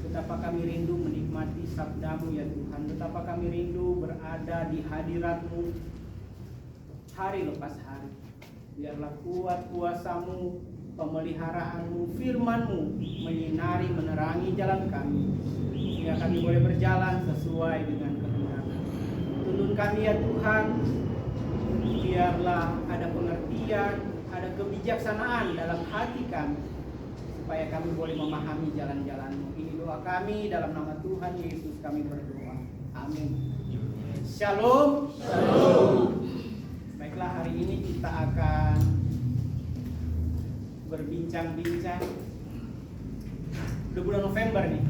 Betapa kami rindu menikmati sabda-Mu ya Tuhan. Betapa kami rindu berada di hadirat-Mu hari lepas hari. Biarlah kuat kuasa-Mu, pemeliharaan-Mu, firman-Mu menyinari, menerangi jalan kami, sehingga kami boleh berjalan sesuai dengan kehendak-Mu. Tuntun kami ya Tuhan, biarlah ada pengertian, ada kebijaksanaan dalam hati kami, supaya kami boleh memahami jalan-jalan-Mu. Ini doa kami dalam nama Tuhan Yesus kami berdoa. Amin. Shalom. Shalom. Baiklah, hari ini kita akan berbincang-bincang. Udah bulan November nih.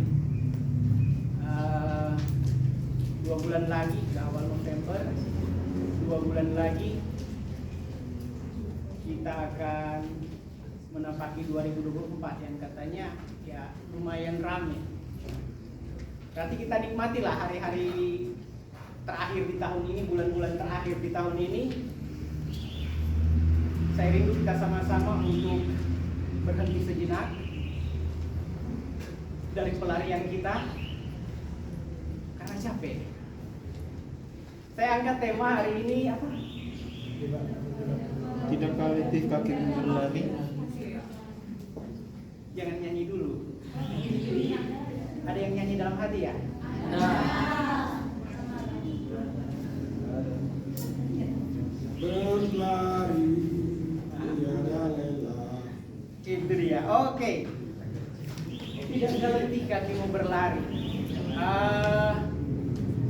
2 bulan lagi, udah awal November. 2 bulan lagi kita akan menapaki 2024 yang katanya ya lumayan ramai. Berarti kita nikmatilah hari-hari terakhir di tahun ini, bulan-bulan terakhir di tahun ini. Saya rindu kita sama-sama untuk berhenti sejenak dari pelarian kita karena capek. Saya angkat tema hari ini apa? Tidakkah letih kakimu berlari? Jangan nyanyi dulu. Ada yang nyanyi dalam hati ya? Berlari tiada lelah. Itu dia. Oke. Tidak letih kakimu berlari.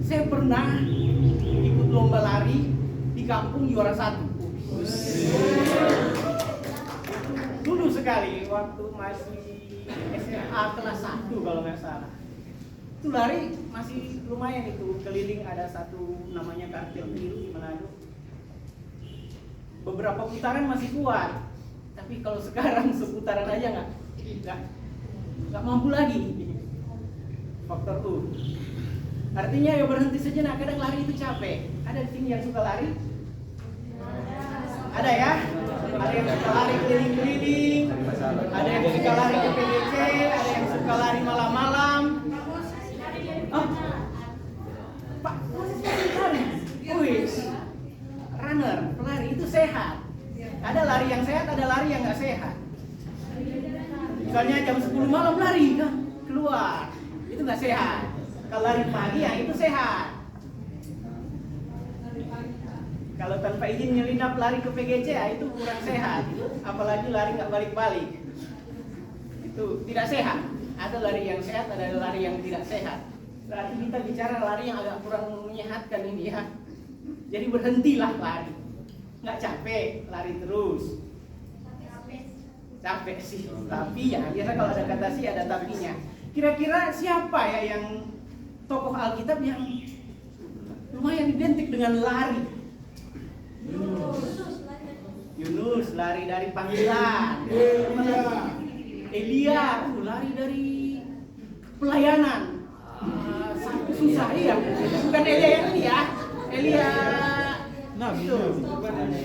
Saya pernah ikut lomba lari di kampung juara 1. Dulu sekali waktu masih SMA kelas 1 kalau nggak salah. Itu lari masih lumayan, itu keliling ada satu namanya Kartel Biru di Manado. Beberapa putaran masih kuat, tapi kalau sekarang seputaran aja nggak mampu lagi. Faktor U. Artinya ya berhenti sejenak. Kadang lari itu capek. Ada di sini yang suka lari? Ada ya? Ada yang suka lari keliling-keliling, ada yang suka lari ke PDC, ada yang suka lari malam-malam. Oh, Pak, lari. Wih, runner, pelari itu sehat. Ada lari yang sehat, ada lari yang nggak sehat. Misalnya jam 10 malam lari kan keluar, itu nggak sehat. Kalau lari pagi ya itu sehat. Kalau tanpa izin nyelinap lari ke PGC ya itu kurang sehat. Apalagi lari nggak balik-balik, itu tidak sehat. Ada lari yang sehat, ada lari yang tidak sehat. Berarti kita bicara lari yang agak kurang menyehatkan ini ya. Jadi berhentilah lari. Nggak capek, lari terus. Capek sih, tapi ya biasa kalau ada kata sih ada tapinya. Kira-kira siapa ya yang tokoh Alkitab yang lumayan identik dengan lari? Yunus lari dari panggilan. Elia lari dari pelayanan. Susah iya. Bukan Elia yang ini ya. Elia itu.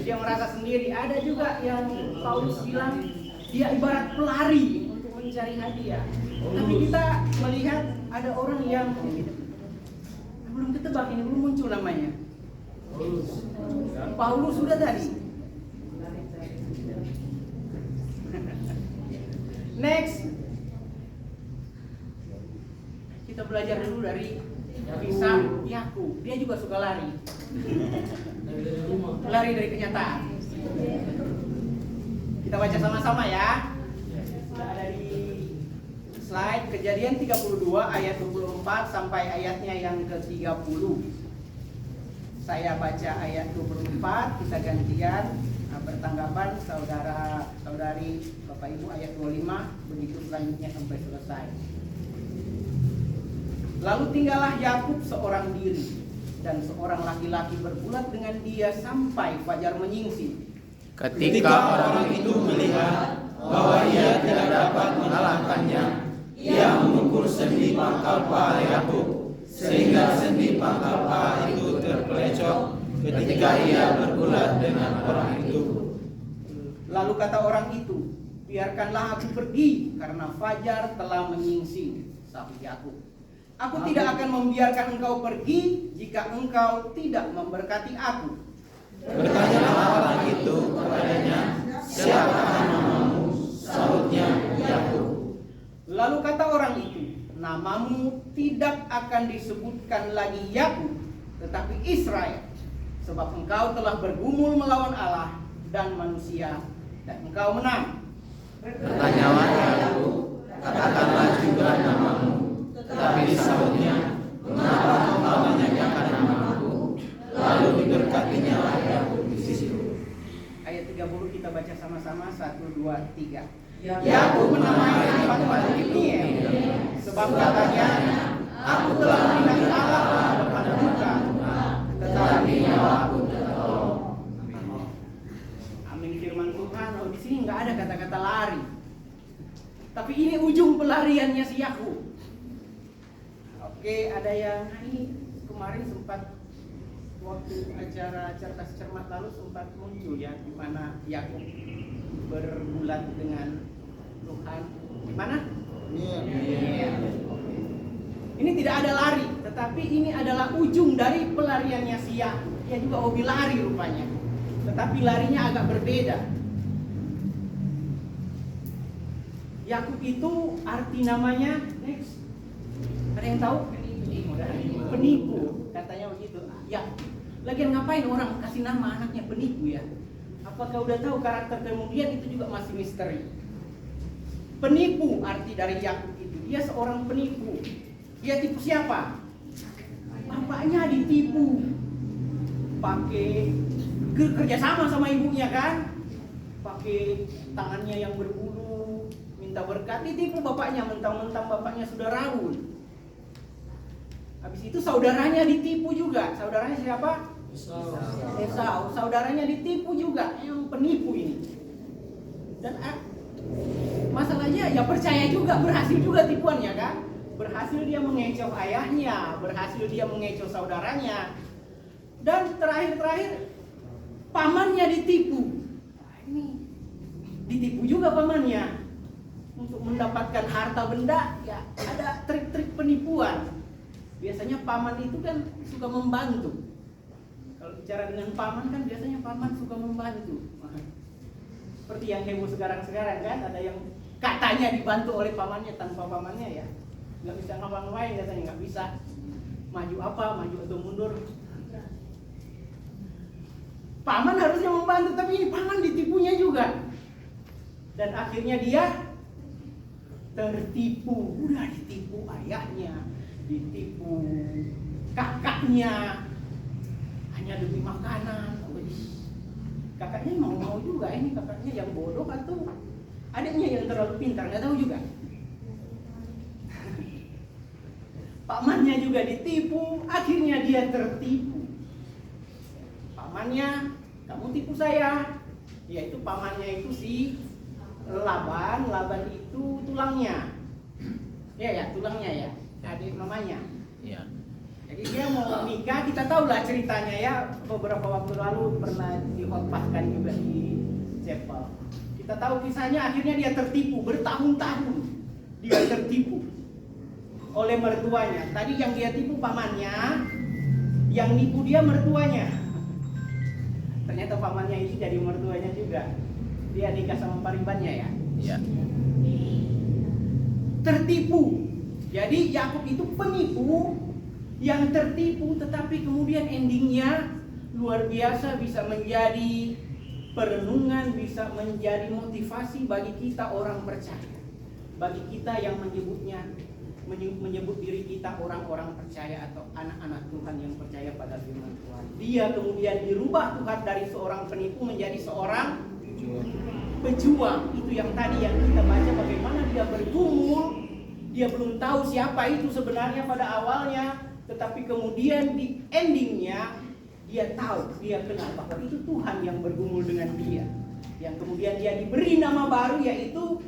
Dia merasa sendiri. Ada juga yang Paulus bilang dia ibarat pelari untuk mencari hadiah. Tapi kita melihat ada orang yang belum ketebak, ini belum muncul namanya. Paulus sudah tadi. Next, kita belajar dulu dari kisah Yakub. Dia juga suka lari. Lari dari kenyataan. Kita baca sama-sama ya. Sudah ada di slide. Kejadian 32 ayat 24 sampai ayatnya yang ke-30. Saya baca ayat 24, kita gantian bertanggapan saudara-saudari, Bapak Ibu ayat 25, begitu selanjutnya sampai selesai. Lalu tinggallah Yakub seorang diri, dan seorang laki-laki berbulat dengan dia sampai fajar menyingsing. Ketika orang itu melihat bahwa ia tidak dapat mengalahkannya, ia memukul sendi pangkal paha Yakub, sehingga sendi pangkal paha itu terpelecok ketika ia bergulat dengan orang itu. Lalu kata orang itu, biarkanlah aku pergi karena fajar telah menyingsing, sahut Yakub. Aku tidak akan membiarkan engkau pergi jika engkau tidak memberkati aku. Bertanyalah orang itu kepadanya, siapakah namamu? Sahutnya, Yakub. Lalu kata orang itu, namamu tidak akan disebutkan lagi Yakub, tetapi Israel, sebab engkau telah bergumul melawan Allah dan manusia, dan engkau menang. Bertanyalah Yakub, katakanlah juga namamu. Tetapi sahutnya, mengapa engkau menanyakan namaku? Lalu diberkatinya Yakub di situ. Ayat 30 kita baca sama-sama, 1, 2, 3. Yakub menamai tempat itu sebab katanya, aku telah meninggalkan Allah depan muka, tetapi nyawaku tertolong. Amin firman Tuhan. Oh, di sini nggak ada kata-kata lari. Tapi ini ujung pelariannya si Yakub. Oke, ada yang ini kemarin sempat waktu acara cerdas cermat lalu sempat muncul ya, di mana Yakub bergulat dengan Tuhan. Di mana? Iya. Oke. Ini tidak ada lari, tetapi ini adalah ujung dari pelariannya si Yakub. Dia juga hobi lari rupanya, tetapi larinya agak berbeda. Yakub itu arti namanya, next, ada yang tahu? Penipu, katanya begitu. Ya, lagian ngapain orang kasih nama anaknya penipu ya? Apakah udah tahu karakter kemudian itu juga masih misteri. Penipu arti dari Yakub itu, dia seorang penipu. Dia tipu siapa? Bapaknya ditipu, pakai kerja sama ibunya kan, pakai tangannya yang berbulu, minta berkat, ditipu bapaknya, mentang-mentang bapaknya sudah raul. Habis itu saudaranya ditipu juga. Saudaranya siapa? Esau. Saudaranya ditipu juga, yang penipu ini. Dan masalahnya ya percaya juga, berhasil juga tipuannya kan. Berhasil dia mengecoh ayahnya, berhasil dia mengecoh saudaranya. Dan terakhir pamannya ditipu. Nah, ini ditipu juga pamannya. Untuk mendapatkan harta benda ya ada trik-trik penipuan. Biasanya paman itu kan suka membantu. Kalau bicara dengan paman kan biasanya paman suka membantu. Seperti yang heboh sekarang kan, ada yang katanya dibantu oleh pamannya, tanpa pamannya ya nggak bisa ngapa-ngapain, katanya nggak bisa maju maju atau mundur. Paman harusnya membantu, tapi ini paman ditipunya juga. Dan akhirnya dia tertipu, udah ditipu ayahnya, ditipu kakaknya, hanya demi makanan. Kakaknya mau juga, ini kakaknya yang bodoh atau adiknya yang terlalu pintar, nggak tahu juga. Pamannya juga ditipu, akhirnya dia tertipu. Pamannya, kamu tipu saya. Yaitu pamannya itu si Laban itu tulangnya. Ya, tulangnya ya. Adik namanya. Iya. Jadi dia mau nikah, kita tahu lah ceritanya ya. Beberapa waktu lalu pernah dihotbahkan juga di chapel. Kita tahu kisahnya, akhirnya dia tertipu, bertahun-tahun dia tertipu oleh mertuanya. Tadi yang dia tipu pamannya, yang nipu dia mertuanya. Ternyata pamannya itu jadi mertuanya juga. Dia nikah sama paribannya ya. Iya. Tertipu. Jadi Yakub itu penipu yang tertipu, tetapi kemudian endingnya luar biasa, bisa menjadi perenungan, bisa menjadi motivasi bagi kita orang percaya. Bagi kita yang menyebut diri kita orang-orang percaya atau anak-anak Tuhan yang percaya pada firman Tuhan. Dia kemudian dirubah Tuhan dari seorang penipu menjadi seorang pejuang. Itu yang tadi yang kita baca, bagaimana dia bergumul. Dia belum tahu siapa itu sebenarnya pada awalnya, tetapi kemudian di endingnya dia tahu, dia kenal bahwa itu Tuhan yang bergumul dengan dia. Yang kemudian dia diberi nama baru, yaitu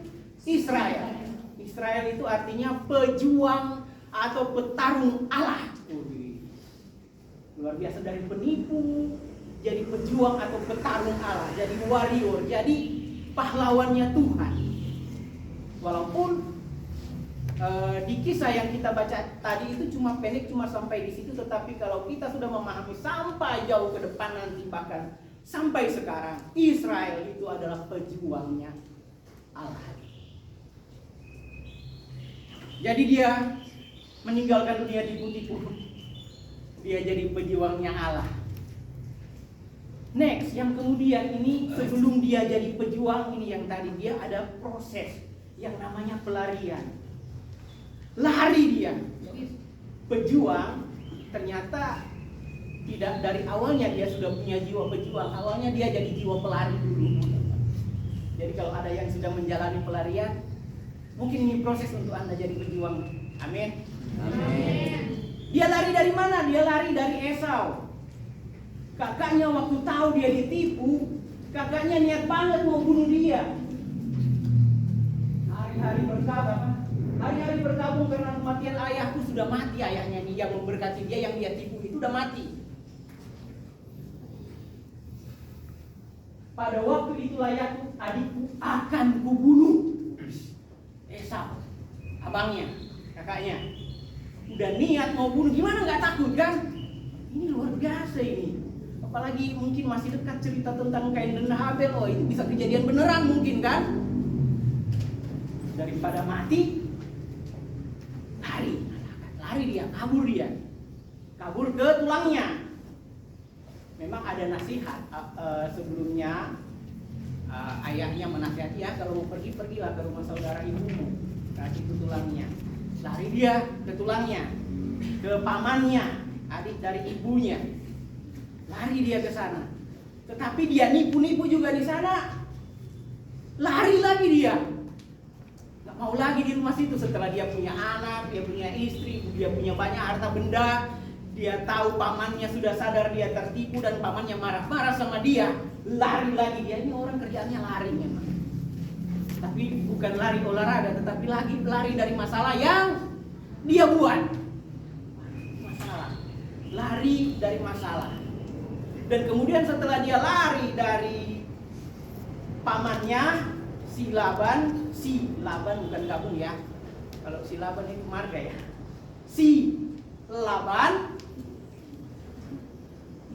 Israel. Israel itu artinya pejuang atau petarung Allah. Luar biasa, dari penipu jadi pejuang atau petarung Allah, jadi warrior, jadi pahlawannya Tuhan. Walaupun di kisah yang kita baca tadi itu cuma pendek, cuma sampai di situ, tetapi kalau kita sudah memahami sampai jauh ke depan nanti, bahkan sampai sekarang, Israel itu adalah pejuangnya Allah. Jadi dia meninggalkan dunia tipu-tipu, dia jadi pejuangnya Allah. Next, yang kemudian ini sebelum dia jadi pejuang ini yang tadi, dia ada proses yang namanya pelarian. Lari dia. Jadi pejuang ternyata tidak dari awalnya dia sudah punya jiwa pejuang. Awalnya dia jadi jiwa pelari dulu. Jadi kalau ada yang sedang menjalani pelarian, mungkin ini proses untuk Anda jadi pejuang. Amin. Amin. Dia lari dari mana? Dia lari dari Esau. Kakaknya waktu tahu dia ditipu, kakaknya niat banget mau bunuh dia. Hari-hari berkabung karena kematian ayahku. Sudah mati ayahnya nih, yang memberkati dia, yang dia tipu itu udah mati. Pada waktu itulah adikku akan kubunuh. Esau, abangnya, kakaknya, udah niat mau bunuh. Gimana nggak takut kan? Ini luar biasa ini. Apalagi mungkin masih dekat cerita tentang Kain dan Habel. Oh, itu bisa kejadian beneran mungkin kan? Daripada mati, lari dia, kabur ke tulangnya. Memang ada nasihat sebelumnya, ayahnya menasihati, ya kalau mau pergilah ke rumah saudara ibumu, kasih ke tulangnya. Lari dia ke tulangnya, ke pamannya, adik dari ibunya. Lari dia ke sana. Tetapi dia nipu-nipu juga di sana. Lari lagi dia. Gak mau lagi di rumah situ setelah dia punya anak, dia punya istri, dia punya banyak harta benda. Dia tahu pamannya sudah sadar dia tertipu dan pamannya marah-marah sama dia. Lari lagi dia. Ini orang kerjaannya lari memang. Tapi bukan lari olahraga, tetapi lagi lari dari masalah yang dia buat. Masalah. Lari dari masalah. Dan kemudian setelah dia lari dari pamannya, si Laban bukan gabung ya. Kalau si Laban itu marga ya. Si Laban,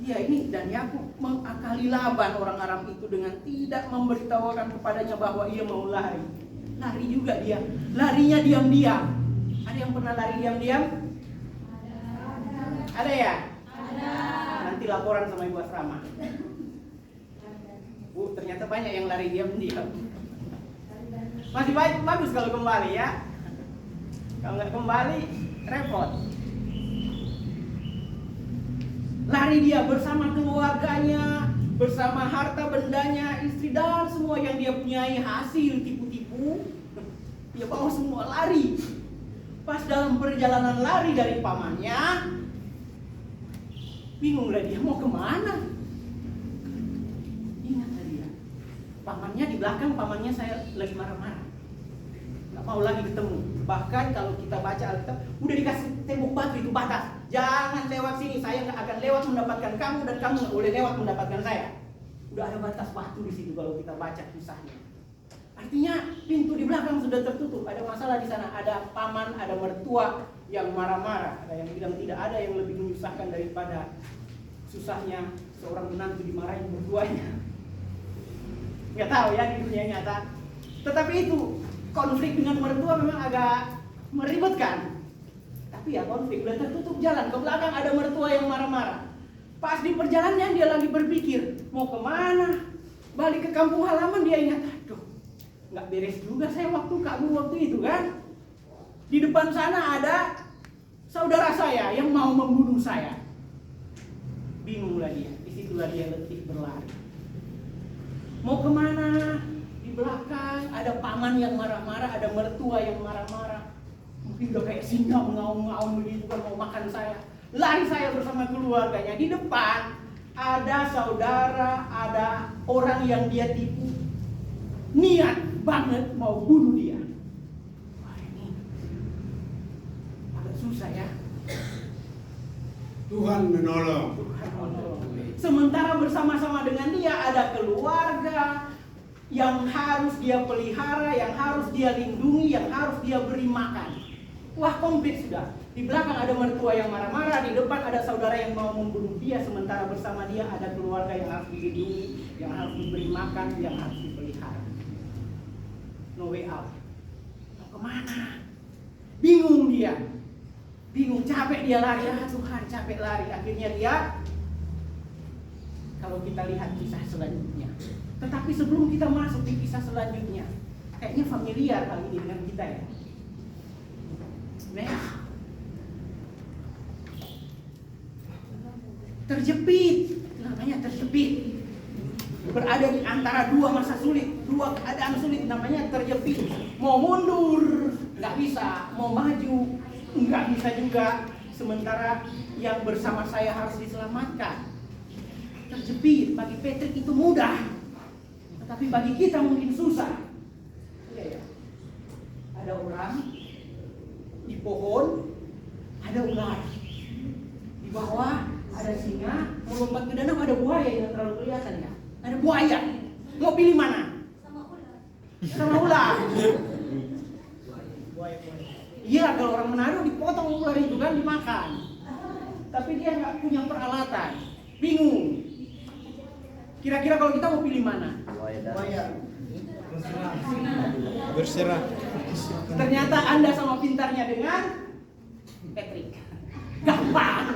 iya ini dan Yakub mengakali Laban orang Aram itu dengan tidak memberitahukan kepadanya bahwa ia mau lari. Lari juga dia, larinya diam-diam. Ada yang pernah lari diam-diam? Ada ya? Ada. Nanti laporan sama Ibu Asrama. Bu, ternyata banyak yang lari diam-diam. Masih bagus kalau kembali ya. Kalau nggak kembali, repot. Lari dia bersama keluarganya, bersama harta bendanya, istri dan semua yang dia punyai hasil tipu-tipu. Dia bawa semua lari. Pas dalam perjalanan lari dari pamannya, bingunglah dia mau kemana. Ingatlah dia, pamannya di belakang, pamannya saya lagi marah-marah, nggak mau lagi ketemu. Bahkan kalau kita baca Alkitab, udah dikasih tembok batu itu batas, jangan lewat sini, saya nggak akan lewat mendapatkan kamu dan kamu nggak boleh lewat mendapatkan saya. Udah ada batas batu di situ kalau kita baca kisahnya. Artinya pintu di belakang sudah tertutup, ada masalah di sana, ada paman, ada mertua yang marah-marah, ada yang bilang tidak ada yang lebih menyusahkan daripada susahnya seorang menantu dimarahin mertuanya. Nggak tahu ya di dunia nyata. Tetapi itu konflik dengan mertua memang agak meribetkan. Tapi ya konflik udah tertutup jalan, ke belakang ada mertua yang marah-marah. Pas di perjalanan dia lagi berpikir mau kemana, balik ke kampung halaman dia ingat, aduh nggak beres juga saya waktu kabur waktu itu kan. Di depan sana ada saudara saya yang mau membunuh saya. Bingunglah dia, disitulah dia letih berlari. Mau kemana? Di belakang ada paman yang marah-marah, ada mertua yang marah-marah. Mungkin udah kayak singa mengaum-ngaum begitu kan mau makan saya. Lari saya bersama keluarganya. Di depan ada saudara, ada orang yang dia tipu. Niat banget mau bunuh dia. Wah ini agak susah ya. Tuhan menolong. Sementara bersama-sama dengan dia ada keluarga yang harus dia pelihara, yang harus dia lindungi, yang harus dia beri makan. Wah, komplit sudah. Di belakang ada mertua yang marah-marah, di depan ada saudara yang mau membunuh dia, sementara bersama dia ada keluarga yang harus dilindungi, yang harus diberi makan, yang harus dipelihara. No way out. Mau kemana? Bingung dia. Bingung, capek dia lari. Ya Tuhan, capek lari. Akhirnya dia, kalau kita lihat kisah selanjutnya. Tetapi sebelum kita masuk di kisah selanjutnya, kayaknya familiar hal ini dengan kita ya. Next. Terjepit, namanya terjepit. Berada di antara dua masa sulit, dua keadaan sulit, namanya terjepit. Mau mundur, nggak bisa. Mau maju, nggak bisa juga. Sementara yang bersama saya harus diselamatkan. Terjepit, bagi Patrick itu mudah, tetapi bagi kita mungkin susah. Iya ya. Ada orang di pohon, ada ular. Di bawah ada singa, mau lompat ke danau ada buaya yang terlalu kelihatan ya. Ada buaya. Mau pilih mana? Sama ular. Iya, kalau orang Manado dipotong ular itu kan dimakan. Tapi dia nggak punya peralatan, bingung. Kira-kira kalau kita mau pilih mana? Buaya. Berserah. Ternyata Anda sama pintarnya dengan Patrick. Gampang.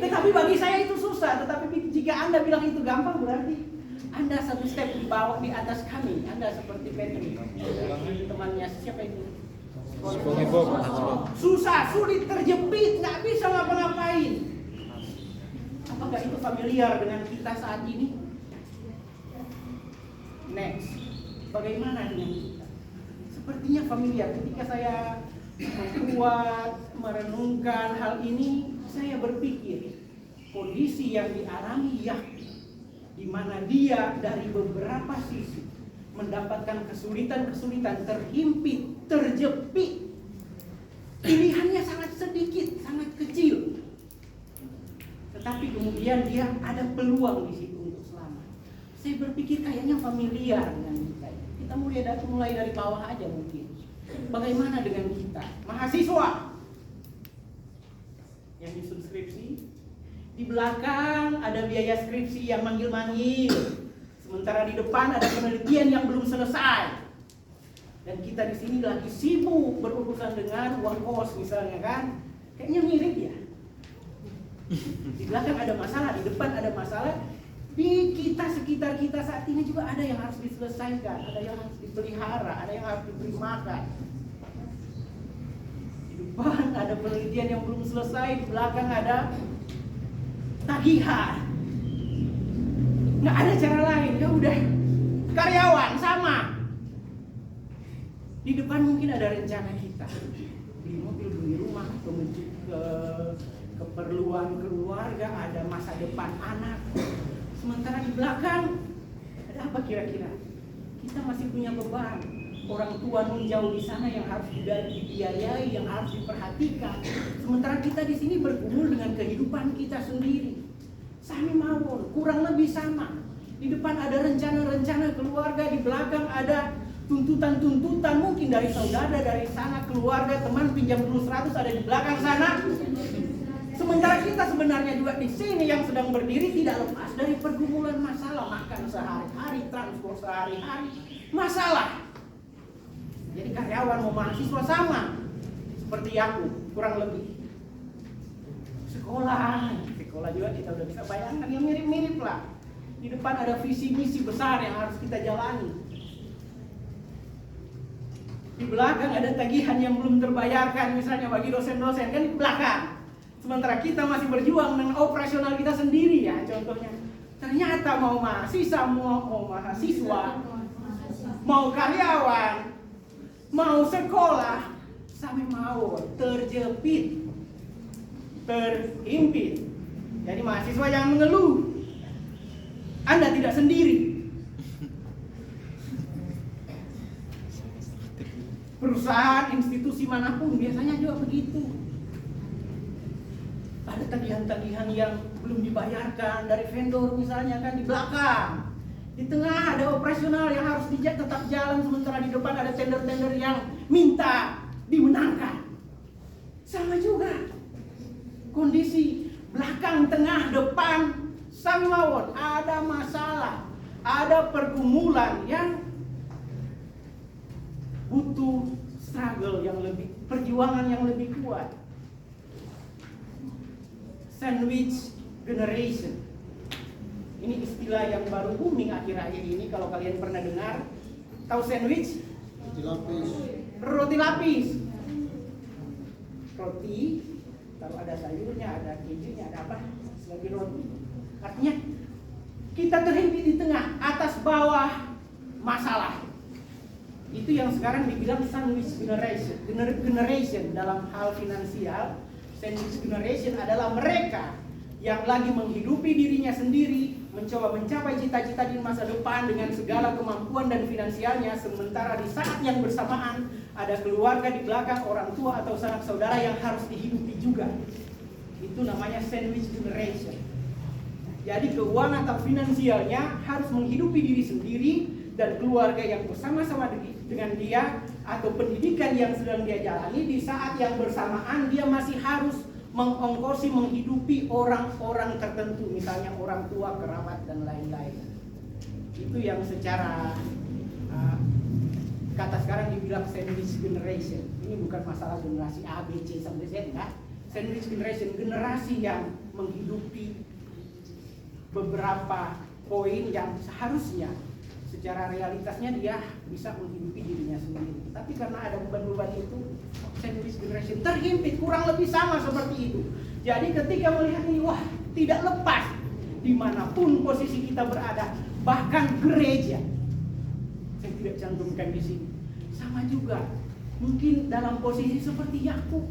Tetapi bagi saya itu susah. Tetapi jika Anda bilang itu gampang, berarti Anda satu step di bawah, di atas kami. Anda seperti Patrick. Temannya siapa itu? SpongeBob. Susah, sulit, terjepit, nggak bisa ngapa-ngapain. Apakah itu familiar dengan kita saat ini? Next, bagaimana dengan kita? Sepertinya familiar. Ketika saya membuat, merenungkan hal ini, saya berpikir kondisi yang dialami Yakub, di mana dia dari beberapa sisi mendapatkan kesulitan-kesulitan, terhimpit, terjepit. Pilihannya sangat sedikit, sangat kecil. Tetapi kemudian dia ada peluang di situ untuk selamat. Saya berpikir kayaknya familiar dengan kita. Kita mulai dari bawah aja mungkin. Bagaimana dengan kita? Mahasiswa yang disusun skripsi, di belakang ada biaya skripsi yang manggil-manggil. Sementara di depan ada penelitian yang belum selesai. Dan kita di sini lagi sibuk berurusan dengan uang kos misalnya kan. Kayaknya mirip ya. Di belakang ada masalah, di depan ada masalah. Di kita sekitar kita saat ini juga ada yang harus diselesaikan, ada yang harus dipelihara, ada yang harus diberi makan. Di depan ada penelitian yang belum selesai, di belakang ada tagihan. Nggak ada cara lain, ya udah. Karyawan sama. Di depan mungkin ada rencana kita, beli mobil, beli rumah, atau ke keperluan keluarga, ada masa depan anak. Sementara di belakang ada apa kira-kira? Kita masih punya beban. Orang tua nun jauh di sana yang harus dibiayai, yang harus diperhatikan. Sementara kita di sini bergumul dengan kehidupan kita sendiri. Sami mawon, kurang lebih sama. Di depan ada rencana-rencana keluarga, di belakang ada tuntutan-tuntutan mungkin dari saudara, dari sana keluarga, teman pinjam dulu 100 ada di belakang sana. Sementara kita sebenarnya juga di sini yang sedang berdiri tidak lepas dari pergumulan masalah, makan sehari-hari, transport sehari-hari, masalah. Jadi karyawan mau mahasiswa sama seperti aku, kurang lebih. Sekolah juga kita udah bisa bayangkan yang mirip-mirip lah. Di depan ada visi misi besar yang harus kita jalani. Di belakang ada tagihan yang belum terbayarkan, misalnya bagi dosen-dosen kan di belakang. Sementara kita masih berjuang dengan operasional kita sendiri ya, contohnya. Ternyata mau mahasiswa, mau karyawan, mau sekolah, sampai mau terjepit, terhimpit. Jadi mahasiswa jangan mengeluh. Anda tidak sendiri. Perusahaan, institusi manapun biasanya juga begitu. Ada tagihan-tagihan yang belum dibayarkan dari vendor misalnya kan di belakang. Di tengah ada operasional yang harus tetap jalan, sementara di depan ada tender-tender yang minta dimenangkan. Sama juga kondisi belakang, tengah, depan, samawon ada masalah, ada pergumulan yang butuh struggle yang lebih, perjuangan yang lebih kuat. Sandwich generation. Ini istilah yang baru booming akhir-akhir ini. Kalau kalian pernah dengar, tahu sandwich? Roti lapis. Roti, kalau ada sayurnya, ada kejunya, ada apa? Sebagai roti. Artinya kita terhimpit di tengah, atas bawah masalah. Itu yang sekarang dibilang sandwich generation dalam hal finansial. Sandwich generation adalah mereka yang lagi menghidupi dirinya sendiri, mencoba mencapai cita-cita di masa depan dengan segala kemampuan dan finansialnya, sementara di saat yang bersamaan ada keluarga di belakang, orang tua atau sanak saudara yang harus dihidupi juga. Itu namanya sandwich generation. Jadi keuangan atau finansialnya harus menghidupi diri sendiri dan keluarga yang bersama-sama dengan dia, atau pendidikan yang sedang dia jalani. Di saat yang bersamaan dia masih harus mengongkosi, menghidupi orang-orang tertentu, misalnya orang tua, kerabat, dan lain-lain. Itu yang secara kata sekarang dibilang sandwich generation. Ini bukan masalah generasi A, B, C, sampai Z, enggak. Sandwich generation, generasi yang menghidupi beberapa poin yang seharusnya secara realitasnya dia bisa menghidupi dirinya sendiri. Tapi karena ada beban-beban itu, sandwich generation terhimpit, kurang lebih sama seperti itu. Jadi ketika melihat ini, wah, tidak lepas dimanapun posisi kita berada, bahkan gereja. Saya tidak cantumkan di sini. Sama juga, mungkin dalam posisi seperti Yakub.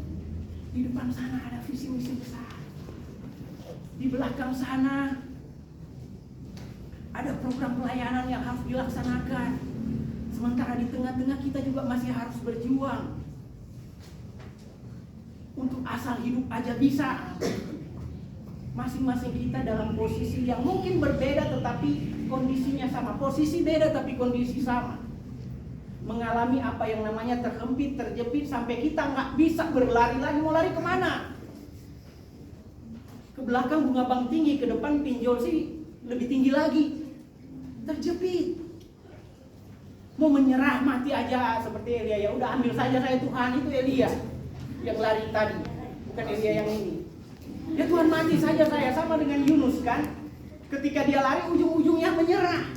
Di depan sana ada visi misi besar. Di belakang sana ada program pelayanan yang harus dilaksanakan. Sementara di tengah-tengah kita juga masih harus berjuang untuk asal hidup aja bisa. Masing-masing kita dalam posisi yang mungkin berbeda tetapi kondisinya sama. Posisi beda tapi kondisi sama. Mengalami apa yang namanya terhempit, terjepit sampai kita nggak bisa berlari lagi. Mau lari kemana? Ke belakang bunga bank tinggi, ke depan pinjol sih lebih tinggi lagi. Terjepit. Mau menyerah mati aja seperti Elia, ya udah ambil saja saya Tuhan. Itu Elia yang lari tadi, bukan Elia yang ini. Ya Tuhan, mati saja saya, sama dengan Yunus kan. Ketika dia lari ujung-ujungnya menyerah.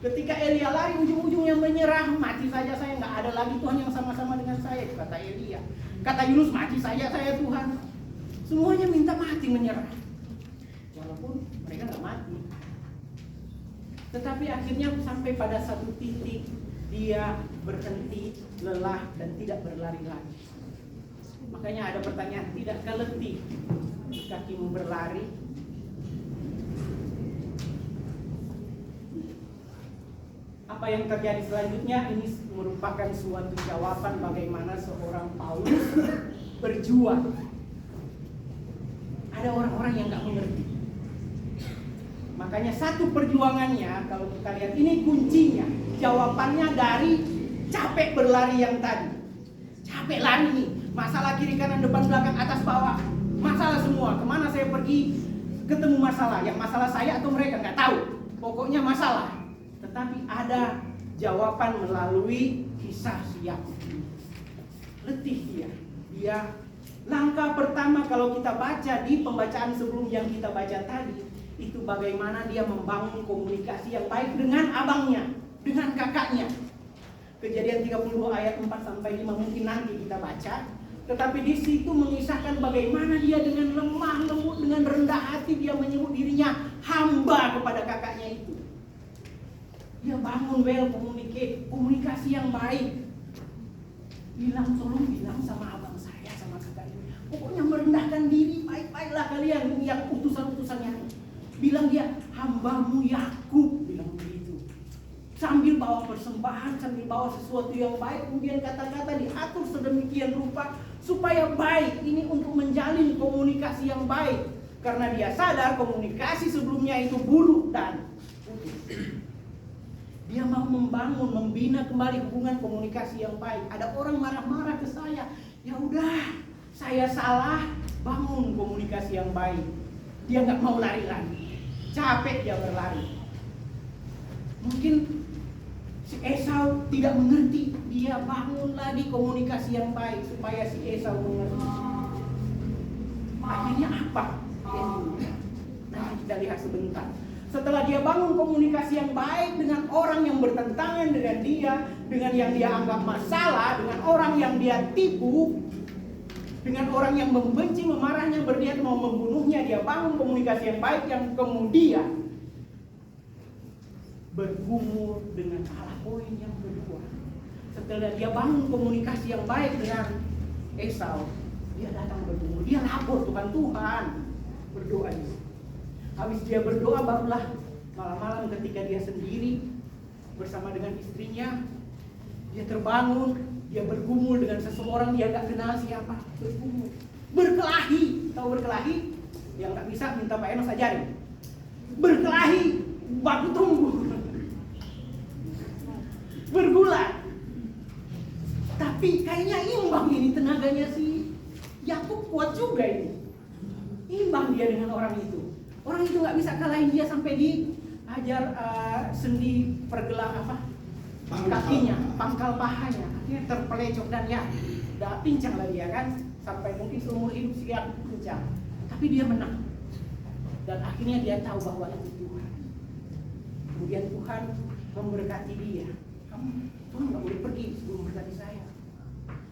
Ketika Elia lari ujung-ujungnya menyerah, mati saja saya, nggak ada lagi Tuhan yang sama-sama dengan saya, kata Elia. Kata Yunus, mati saja saya Tuhan. Semuanya minta mati, menyerah. Walaupun mereka nggak mati. Tetapi akhirnya sampai pada satu titik dia berhenti, lelah, dan tidak berlari lagi. Makanya ada pertanyaan, tidakkah letih kakimu berlari? Apa yang terjadi selanjutnya ini merupakan suatu jawaban bagaimana seorang Paulus berjuang. Ada orang-orang yang nggak mengerti. Makanya satu perjuangannya, kalau kita lihat ini kuncinya, jawabannya dari capek berlari yang tadi. Capek lari nih, masalah kiri kanan depan belakang atas bawah, masalah semua. Kemana saya pergi ketemu masalah, yang masalah saya atau mereka nggak tahu. Pokoknya masalah. Tetapi ada jawaban melalui kisah Yakub. Letih dia. Langkah pertama kalau kita baca di pembacaan sebelum yang kita baca tadi, itu bagaimana dia membangun komunikasi yang baik dengan abangnya, dengan kakaknya. Kejadian 32 ayat 4 sampai 5 mungkin nanti kita baca. Tetapi di situ mengisahkan bagaimana dia dengan lemah lembut, dengan rendah hati dia menyebut dirinya hamba kepada kakaknya itu. Dia bangun komunikasi yang baik. Tolong bilang sama abang saya, sama kakaknya. Pokoknya merendahkan diri, baik-baiklah kalian yang utusan-utusannya. Bilang dia, hambamu Yakub, bilang begitu. Sambil bawa persembahan, sambil bawa sesuatu yang baik, kemudian kata-kata diatur sedemikian rupa supaya baik. Ini untuk menjalin komunikasi yang baik. Karena dia sadar komunikasi sebelumnya itu buruk dan putus. Dia mau membangun, membina kembali hubungan komunikasi yang baik. Ada orang marah-marah ke saya, ya udah, saya salah, bangun komunikasi yang baik. Dia nggak mau lari lagi, capek dia berlari. Mungkin si Esau tidak mengerti, dia bangun lagi komunikasi yang baik supaya si Esau mengerti. Akhirnya apa? Nah, kita lihat sebentar. Setelah dia bangun komunikasi yang baik dengan orang yang bertentangan dengan dia, dengan yang dia anggap masalah, dengan orang yang dia tipu, dengan orang yang membenci, memarahnya, berniat mau membunuhnya, dia bangun komunikasi yang baik yang kemudian bergumul dengan Allah. Poin yang kedua, setelah dia bangun komunikasi yang baik dengan Esau, dia datang bergumul, dia lapor Tuhan, berdoa dia. Habis dia berdoa, barulah malam-malam ketika dia sendiri bersama dengan istrinya, dia terbangun, dia bergumul dengan seseorang dia gak kenal siapa, bergumul, berkelahi. Tahu berkelahi? Yang gak bisa minta Pak Enos ajarin. Berkelahi, baku tunggu, bergulat. Tapi kayaknya imbang ini tenaganya si Yakub, kuat juga ini. Imbang dia dengan orang itu. Orang itu nggak bisa kalahin dia sampai diajar sendi pergelang kakinya, pangkal pahanya, akhirnya terpelecok dan ya udah pincang lah dia kan, sampai mungkin seumur hidup siap pincang. Tapi dia menang dan akhirnya dia tahu bahwa itu Tuhan. Kemudian Tuhan memberkati dia. Tuhan nggak boleh pergi sebelum memberkati saya.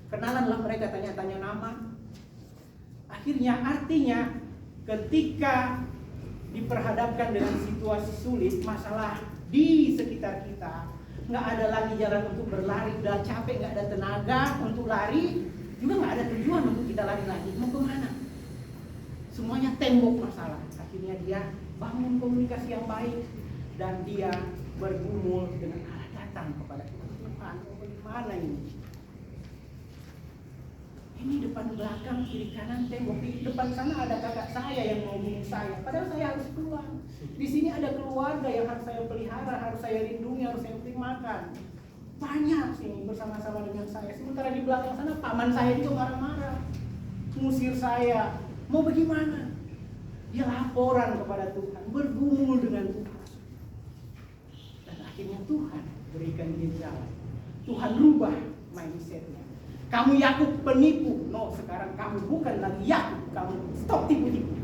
Kenalanlah mereka, tanya-tanya nama. Akhirnya artinya ketika diperhadapkan dengan situasi sulit, masalah di sekitar kita, nggak ada lagi jalan untuk berlari, udah capek, nggak ada tenaga untuk lari, juga nggak ada tujuan untuk kita lari lagi. Mau kemana? Semuanya tembok masalah. Akhirnya dia bangun komunikasi yang baik dan dia bergumul dengan Allah, datang kepada Tuhan. Bagaimana ini? Ini depan belakang, kiri kanan tembok. Di depan sana ada kakak saya yang mau bunuh saya. Padahal saya harus keluar. Di sini ada keluarga yang harus saya pelihara, harus saya lindungi, harus saya beri makan. Banyak sini bersama-sama dengan saya. Sementara di belakang sana paman saya juga marah-marah, ngusir saya. Mau bagaimana? Dia laporan kepada Tuhan, bergumul dengan Tuhan. Dan akhirnya Tuhan berikan dia jalan. Tuhan rubah mindsetnya. Kamu Yakub penipu. No, sekarang kamu bukan lagi Yakub. Kamu stop tipu-tipu.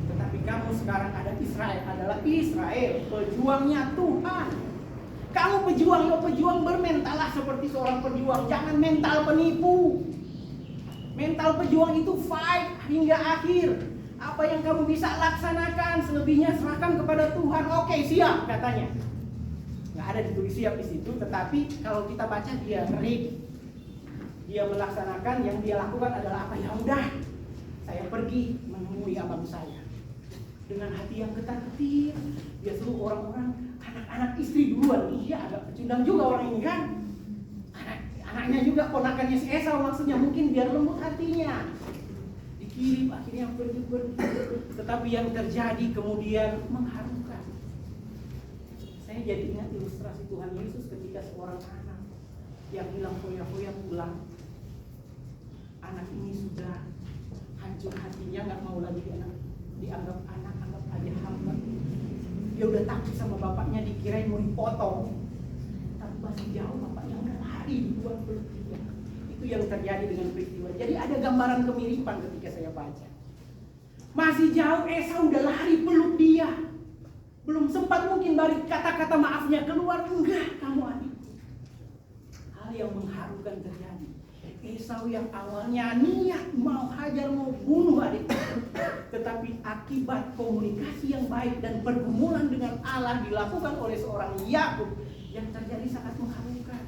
Tetapi kamu sekarang adalah Israel, pejuangnya Tuhan. Kamu pejuang bermentalah seperti seorang pejuang. Jangan mental penipu. Mental pejuang itu fight hingga akhir. Apa yang kamu bisa laksanakan, selebihnya serahkan kepada Tuhan. Oke, siap katanya. Nggak ada ditulis siap di situ, tetapi kalau kita baca dia ready. Dia melaksanakan, yang dia lakukan adalah apa? Ya udah, saya pergi menemui abang saya dengan hati yang ketar-ketir. Dia suruh orang-orang, anak-anak istri duluan. Iya, agak pecundang juga orang ini kan. Anaknya juga ponakannya si Esau, maksudnya mungkin biar lembut hatinya. Dikirim, akhirnya pergi. Tetapi yang terjadi kemudian mengharukan. Saya jadi ingat ilustrasi Tuhan Yesus ketika seorang anak yang hilang foya-foya pulang. Anak ini sudah hancur hatinya, nggak mau lagi dianggap anak, anggap aja hamba. Dia udah takut sama bapaknya, dikirain mau dipotong. Tapi masih jauh, bapaknya udah lari dibuang peluk dia. Itu yang terjadi dengan peristiwa. Jadi ada gambaran kemiripan ketika saya baca. Masih jauh, Esau udah lari peluk dia. Belum sempat mungkin balik kata-kata maafnya keluar. Enggak, kamu adik. Hal yang mengharukan terjadi. Esau yang awalnya niat mau hajar, mau bunuh adik, tetapi akibat komunikasi yang baik dan pergumulan dengan Allah dilakukan oleh seorang Yakub, yang terjadi sangat mengharukan.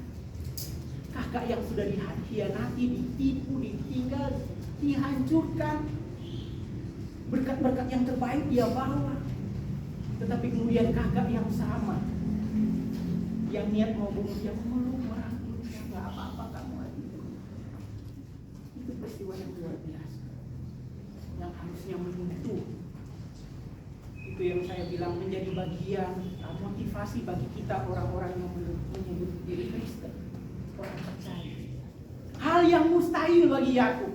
Kakak yang sudah dikhianati, ditipu, ditinggal, dihancurkan, berkat-berkat yang terbaik dia bawa, tetapi kemudian kakak yang sama, yang niat mau bunuh dia, memeluk, merangkul dia, nggak apa-apa kamu adik. Itu peristiwa yang luar biasa, yang harusnya menyentuh. Itu yang saya bilang menjadi bagian motivasi bagi kita orang-orang yang menyebut diri Kristen, orang percaya. Hal yang mustahil bagi Yakub,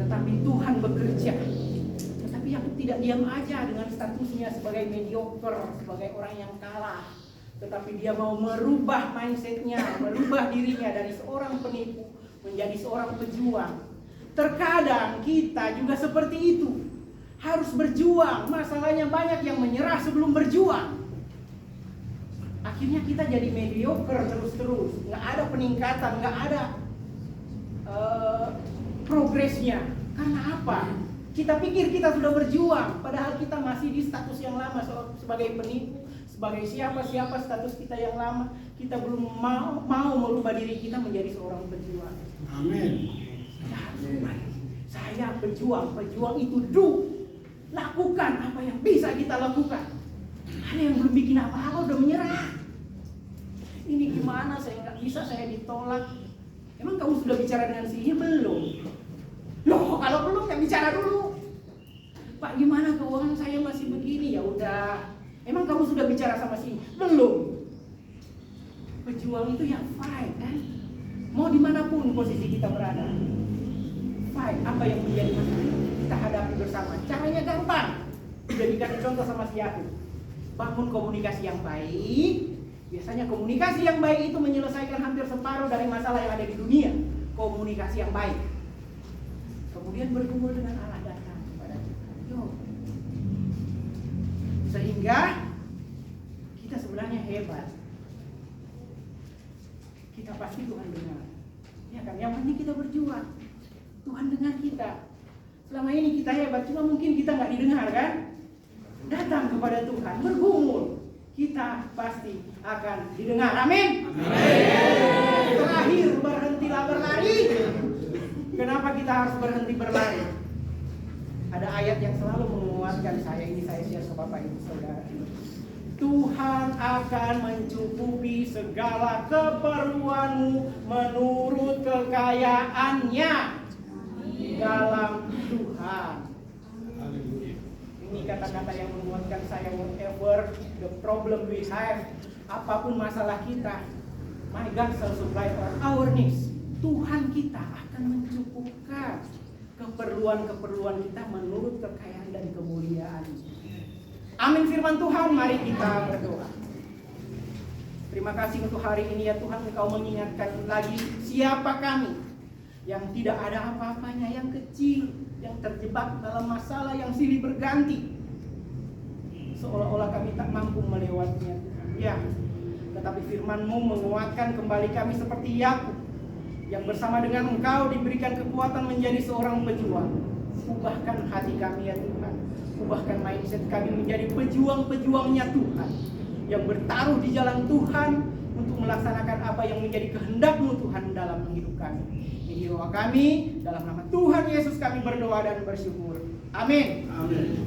tetapi Tuhan bekerja. Tetapi Yakub tidak diam aja dengan statusnya sebagai mediocre, sebagai orang yang kalah. Tetapi dia mau merubah mindsetnya, merubah dirinya dari seorang penipu menjadi seorang pejuang. Terkadang kita juga seperti itu, harus berjuang. Masalahnya banyak yang menyerah sebelum berjuang. Akhirnya kita jadi mediocre terus-terus, nggak ada peningkatan, nggak ada progresnya. Karena apa? Kita pikir kita sudah berjuang, padahal kita masih di status yang lama sebagai penipu. Sebagai siapa status kita yang lama, kita belum mau merubah diri kita menjadi seorang pejuang. Amin. Saya pejuang itu lakukan apa yang bisa kita lakukan. Ada yang belum bikin apa-apa udah menyerah. Ini gimana, saya nggak bisa, saya ditolak. Emang kamu sudah bicara dengan sihir belum? Loh, kalau belum ya bicara dulu. Pak, gimana keuangan saya masih begini? Ya udah. Emang kamu sudah bicara sama sini? Belum. Pejuang itu ya fight kan? Mau dimanapun posisi kita berada, fight apa yang menjadi masalah kita hadapi bersama. Caranya gampang. Sudah dikasih contoh sama si Yakub. Bangun komunikasi yang baik. Biasanya komunikasi yang baik itu menyelesaikan hampir separuh dari masalah yang ada di dunia. Komunikasi yang baik. Kemudian bergumul dengan Allah, datang kepada kita. Yo. Sehingga kita sebenarnya hebat. Kita pasti Tuhan dengar. Ya kan, yang penting kita berjuang. Tuhan dengar kita. Selama ini kita hebat, cuma mungkin kita nggak didengar kan? Datang kepada Tuhan, bergumul. Kita pasti akan didengar. Amin. Amin. Terakhir, berhentilah berlari. Kenapa kita harus berhenti berlari? Ada ayat yang selalu menguatkan saya, ini saya share ke Bapak Ibu Saudara. Tuhan akan mencukupi segala keperluanmu menurut kekayaannya dalam Tuhan. Ini kata-kata yang menguatkan saya. Whatever the problem we have, apapun masalah kita, my God shall supply our needs. Tuhan kita akan mencukupkan keperluan-keperluan kita menurut kekayaan dan kemuliaan. Amin firman Tuhan, mari kita berdoa. Terima kasih untuk hari ini ya Tuhan, Engkau mengingatkan lagi siapa kami yang tidak ada apa-apanya, yang kecil, yang terjebak dalam masalah yang silih berganti. Seolah-olah kami tak mampu melewatinya Tuhan. Ya, tetapi firman-Mu menguatkan kembali kami seperti Yakub, yang bersama dengan Engkau diberikan kekuatan menjadi seorang pejuang. Ubahkan hati kami ya Tuhan. Ubahkan mindset kami menjadi pejuang-pejuangnya Tuhan, yang bertaruh di jalan Tuhan untuk melaksanakan apa yang menjadi kehendak-Mu Tuhan dalam hidup kami. Ini doa kami, dalam nama Tuhan Yesus kami berdoa dan bersyukur. Amin. Amin.